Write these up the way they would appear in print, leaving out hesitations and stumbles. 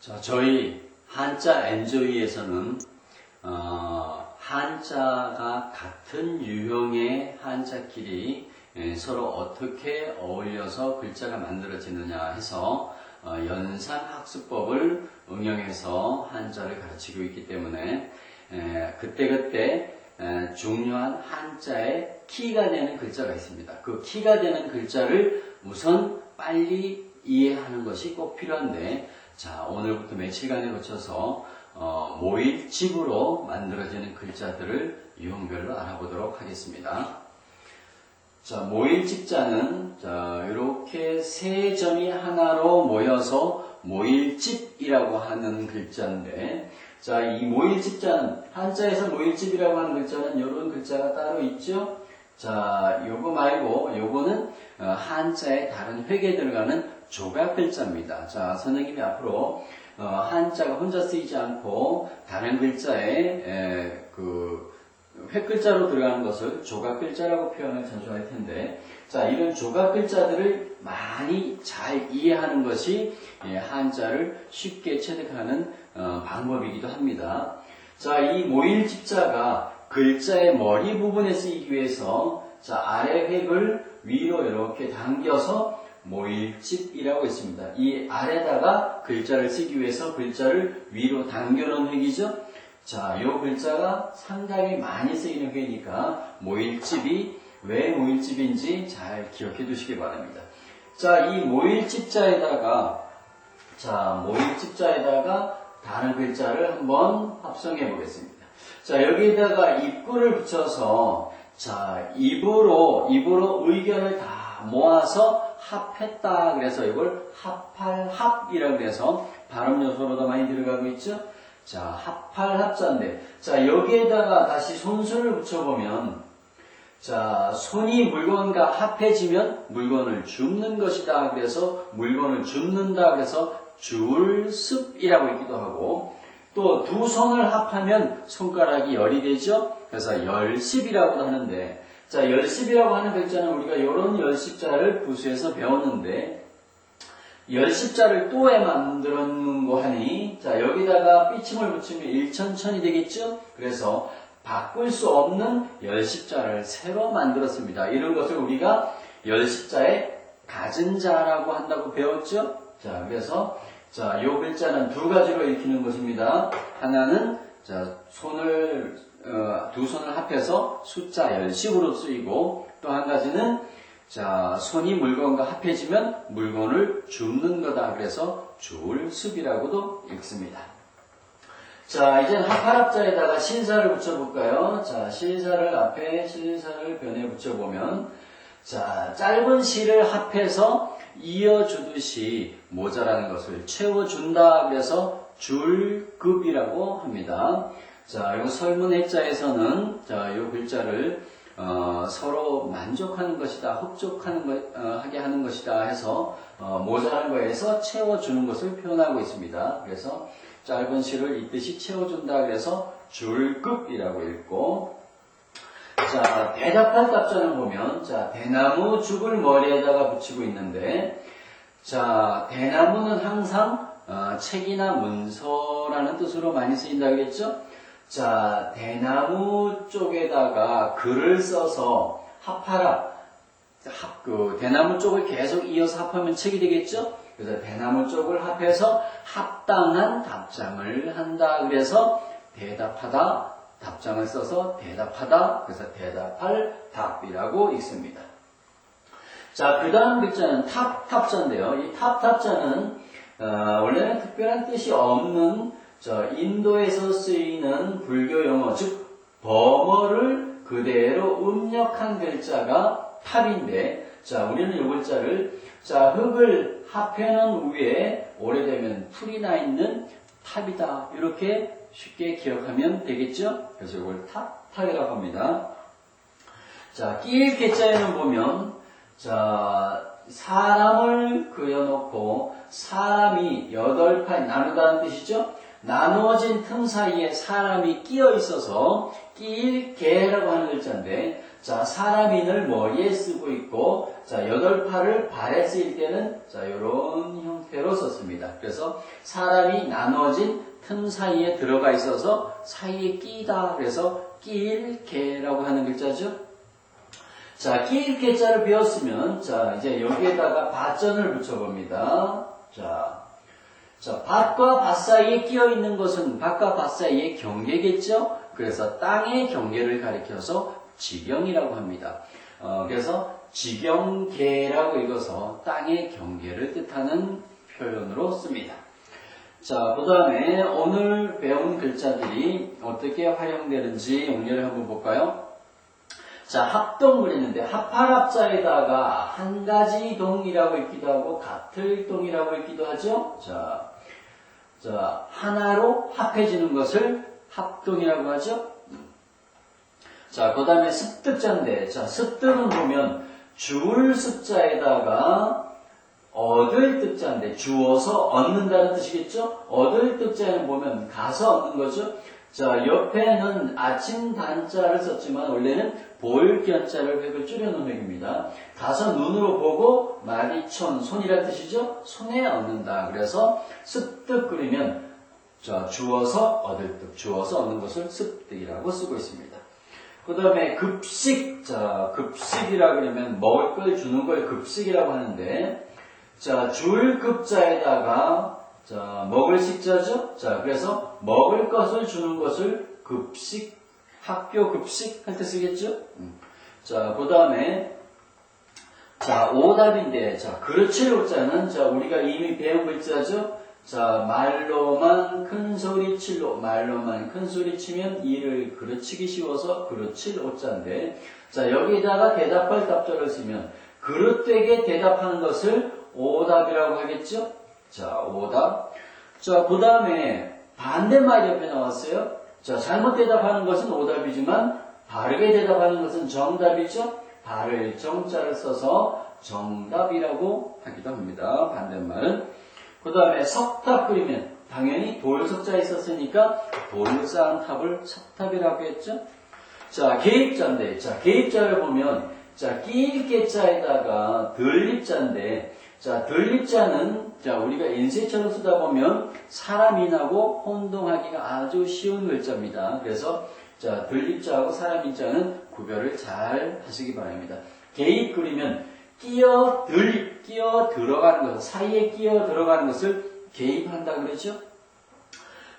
자, 저희 한자 엔조이에서는 한자가 같은 유형의 한자끼리 서로 어떻게 어울려서 글자가 만들어지느냐 해서 연산학습법을 응용해서 한자를 가르치고 있기 때문에 그때그때 중요한 한자의 키가 되는 글자가 있습니다. 그 키가 되는 글자를 우선 빨리 이해하는 것이 꼭 필요한데, 자, 오늘부터 며칠간에 거쳐서 모일집으로 만들어지는 글자들을 유형별로 알아보도록 하겠습니다. 자, 모일집자는 이렇게 세 점이 하나로 모여서 모일집이라고 하는 글자인데, 자, 이 모일집자는 한자에서 모일집이라고 하는 글자는 이런 글자가 따로 있죠. 자, 요거 말고 요거는 한자의 다른 획에 들어가는 조각 글자입니다. 자, 선생님이 앞으로 한자가 혼자 쓰이지 않고 다른 글자에 획 글자로 들어가는 것을 조각 글자라고 표현을 자주 할 텐데, 자, 이런 조각 글자들을 많이 잘 이해하는 것이 한자를 쉽게 체득하는 방법이기도 합니다. 자, 이 모일집자가 글자의 머리 부분에 쓰이기 위해서, 자, 아래 획을 위로 이렇게 당겨서 모일집이라고 있습니다. 이 아래다가 글자를 쓰기 위해서 글자를 위로 당겨놓은 획이죠. 자, 이 글자가 상당히 많이 쓰이는 획이니까 모일집이 왜 모일집인지 잘 기억해 두시기 바랍니다. 자, 이 모일집자에다가 다른 글자를 한번 합성해 보겠습니다. 자, 여기에다가 입구를 붙여서, 자, 입으로 의견을 다 모아서 합했다. 그래서 이걸 합할합이라고 해서 발음 요소로도 많이 들어가고 있죠. 자, 합할합자인데, 자, 여기에다가 다시 손수를 붙여보면, 자, 손이 물건과 합해지면 물건을 줍는 것이다. 그래서 물건을 줍는다. 그래서 줄습이라고 있기도 하고, 또 두 손을 합하면 손가락이 열이 되죠. 그래서 열십이라고도 하는데, 자, 열십이라고 하는 글자는 우리가 이런 열십자를 부수에서 배웠는데, 열십자를 또에 만들었는고 하니, 자, 여기다가 삐침을 붙이면 일천천이 되겠죠? 그래서 바꿀 수 없는 열십자를 새로 만들었습니다. 이런 것을 우리가 열십자의 갖은 자라고 한다고 배웠죠? 자, 그래서, 자, 요 글자는 두 가지로 읽히는 것입니다. 하나는, 자, 두 손을 합해서 숫자 열십으로 쓰이고, 또 한 가지는, 자, 손이 물건과 합해지면 물건을 줍는 거다. 그래서 줄습이라고도 읽습니다. 자, 이제 합할합자에다가 신사를 붙여볼까요? 자, 신사를 변에 붙여보면, 자, 짧은 시를 합해서 이어주듯이 모자라는 것을 채워준다. 그래서 줄급이라고 합니다. 자, 이 설문해자에서는, 자, 이 글자를 서로 만족하는 것이다, 흡족하게 하는 것이다 해서 모자란 거에서 채워주는 것을 표현하고 있습니다. 그래서 짧은 시를 읽듯이 채워준다. 그래서 줄급이라고 읽고, 자, 대답할 답자는 보면, 자, 대나무 죽을 머리에다가 붙이고 있는데, 자, 대나무는 항상 책이나 문서라는 뜻으로 많이 쓰인다 그랬죠? 자, 대나무 쪽에다가 글을 써서 대나무 쪽을 계속 이어서 합하면 책이 되겠죠? 그래서 대나무 쪽을 합해서 합당한 답장을 한다. 그래서 대답하다, 답장을 써서 대답하다. 그래서 대답할 답이라고 읽습니다. 자, 그 다음 글자는 탑자인데요. 이 탑자는 원래는 특별한 뜻이 없는 인도에서 쓰이는 불교 용어, 즉 범어를 그대로 음력한 글자가 탑인데, 자, 우리는 이 글자를, 자, 흙을 합해놓은 위에 오래되면 풀이 나 있는 탑이다. 이렇게 쉽게 기억하면 되겠죠? 그래서 이걸 탑이라고 합니다. 자, 끼일 개자에는 보면, 자, 사람을 그려놓고 사람이 8팔 나누다는 뜻이죠? 나누어진 틈 사이에 사람이 끼어 있어서 끼일개라고 하는 글자인데, 자, 사람인을 머리에 쓰고 있고, 자, 여덟 팔을 발에 쓰일 때는, 자, 이런 형태로 썼습니다. 그래서 사람이 나누어진 틈 사이에 들어가 있어서 사이에 끼다. 그래서 끼일개라고 하는 글자죠. 자, 끼일개자를 배웠으면, 자, 이제 여기에다가 밭전을 붙여봅니다. 자, 밭과 밭 사이에 끼어 있는 것은 밭과 밭 사이의 경계겠죠? 그래서 땅의 경계를 가리켜서 지경이라고 합니다. 그래서 지경계라고 읽어서 땅의 경계를 뜻하는 표현으로 씁니다. 자, 그 다음에 오늘 배운 글자들이 어떻게 활용되는지 용례를 한번 볼까요? 자, 합동을 했는데 합할합자에다가 한 가지 동이라고 읽기도 하고 같을 동이라고 읽기도 하죠. 자, 하나로 합해지는 것을 합동이라고 하죠. 자, 그 다음에 습득자인데, 자, 습득은 보면 주울 습자에다가 얻을 뜻자인데, 주어서 얻는다는 뜻이겠죠? 얻을 뜻자는 보면 가서 얻는 거죠? 자, 옆에는 아침 단자를 썼지만 원래는 볼견자를 획을 줄여놓은 획입니다. 가서 눈으로 보고 마디촌, 손이라는 뜻이죠? 손에 얻는다. 그래서 습득 그리면 자, 주어서 얻을 뜻, 주어서 얻는 것을 습득이라고 쓰고 있습니다. 그 다음에 급식, 자, 급식이라 그러면 먹을 걸 주는 걸 급식이라고 하는데, 자, 줄 급자에다가, 자, 먹을 식자죠? 자, 그래서 먹을 것을 주는 것을 급식, 학교 급식 할 때 쓰겠죠? 자, 그 다음에, 자, 오답인데, 자, 그르칠 오자는, 자, 우리가 이미 배운 글자죠? 자, 말로만 큰 소리 칠로, 말로만 큰 소리 치면 이를 그르치기 쉬워서 그르칠 오자인데, 자, 여기다가 대답할 답자를 쓰면 그릇되게 대답하는 것을 오답이라고 하겠죠? 자, 오답. 자, 그 다음에 반대말 옆에 나왔어요. 자, 잘못 대답하는 것은 오답이지만 바르게 대답하는 것은 정답이죠? 바를 정자를 써서 정답이라고 하기도 합니다. 반대말은. 그 다음에 석탑 그리면 당연히 돌석자 있었으니까 돌로 쌓은 탑을 석탑이라고 했죠. 자, 개입자인데, 자, 개입자를 보면, 자, 끼일개자에다가 들립자인데, 자, 들립자는, 자, 우리가 인쇄처럼 쓰다 보면 사람인하고 혼동하기가 아주 쉬운 글자입니다. 그래서, 자, 들립자하고 사람인자는 구별을 잘 하시기 바랍니다. 개입 그리면, 끼어 들어가는 것, 사이에 끼어 들어가는 것을 개입한다 그러죠?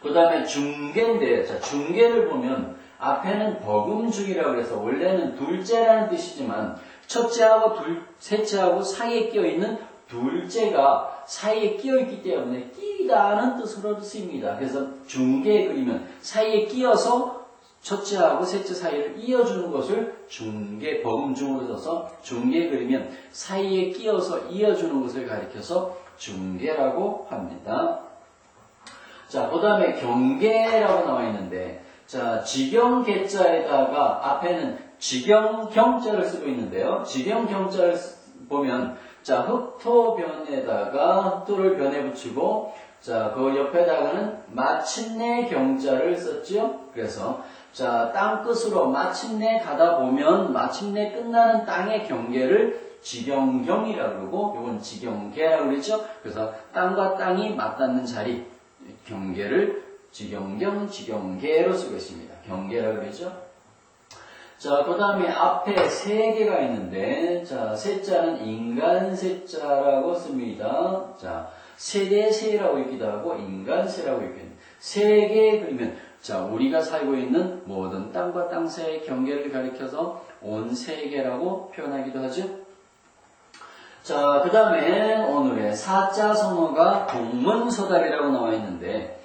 그 다음에 중개인데, 자, 중개를 보면, 앞에는 버금중이라고 해서 원래는 둘째라는 뜻이지만 첫째하고 셋째하고 사이에 끼어있는 둘째가 사이에 끼어있기 때문에 끼다는 뜻으로도 쓰입니다. 그래서 중개에 그리면 사이에 끼어서 첫째하고 셋째 사이를 이어주는 것을 중개, 버금중으로 써서 중개에 그리면 사이에 끼어서 이어주는 것을 가리켜서 중개라고 합니다. 자, 그 다음에 경계라고 나와 있는데, 자, 지경개자에다가 앞에는 지경경자를 쓰고 있는데요. 지경경자를 보면, 자, 흑토변에다가 흑토를 변에 붙이고, 자, 그 옆에다가는 마침내 경자를 썼죠. 그래서, 자, 땅끝으로 마침내 가다 보면, 마침내 끝나는 땅의 경계를 지경경이라고 그러고, 이건 지경계라고 그러죠. 그래서 땅과 땅이 맞닿는 자리, 경계를 지경경, 지경계로 쓰고 있습니다. 경계라고 그러죠. 자, 그 다음에 앞에 세 개가 있는데, 자, 세자는 인간세자라고 씁니다. 자, 세대세라고 읽기도 하고, 인간세라고 읽기도 합니다. 세 개 그리면, 자, 우리가 살고 있는 모든 땅과 땅 사이의 경계를 가리켜서 온 세계라고 표현하기도 하죠. 자, 그 다음에 오늘의 사자성어가 동문서답이라고 나와 있는데,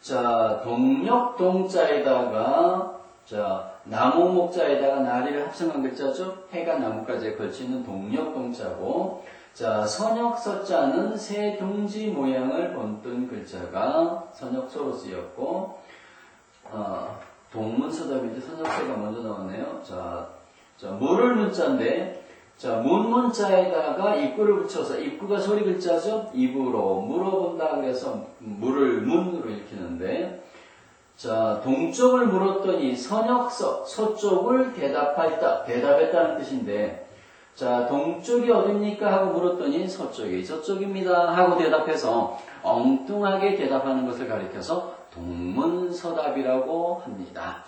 자, 동력 동자에다가, 자, 나무 목자에다가 나리를 합성한 글자죠. 해가 나무까지 걸치는 동력 동자고, 자, 선역서자는 새 둥지 모양을 본뜬 글자가 선역서로 쓰였고, 동문서답인데 선역서가 먼저 나왔네요. 자, 물을 문자인데, 자, 문문자에다가 입구를 붙여서, 입구가 소리 글자죠? 입으로 물어본다 그래서 물을 문으로 읽히는데, 자, 동쪽을 물었더니 선역서, 서쪽을 대답했다. 대답했다는 뜻인데, 자, 동쪽이 어딥니까? 하고 물었더니 서쪽이 저쪽입니다. 하고 대답해서 엉뚱하게 대답하는 것을 가리켜서 동문서답이라고 합니다.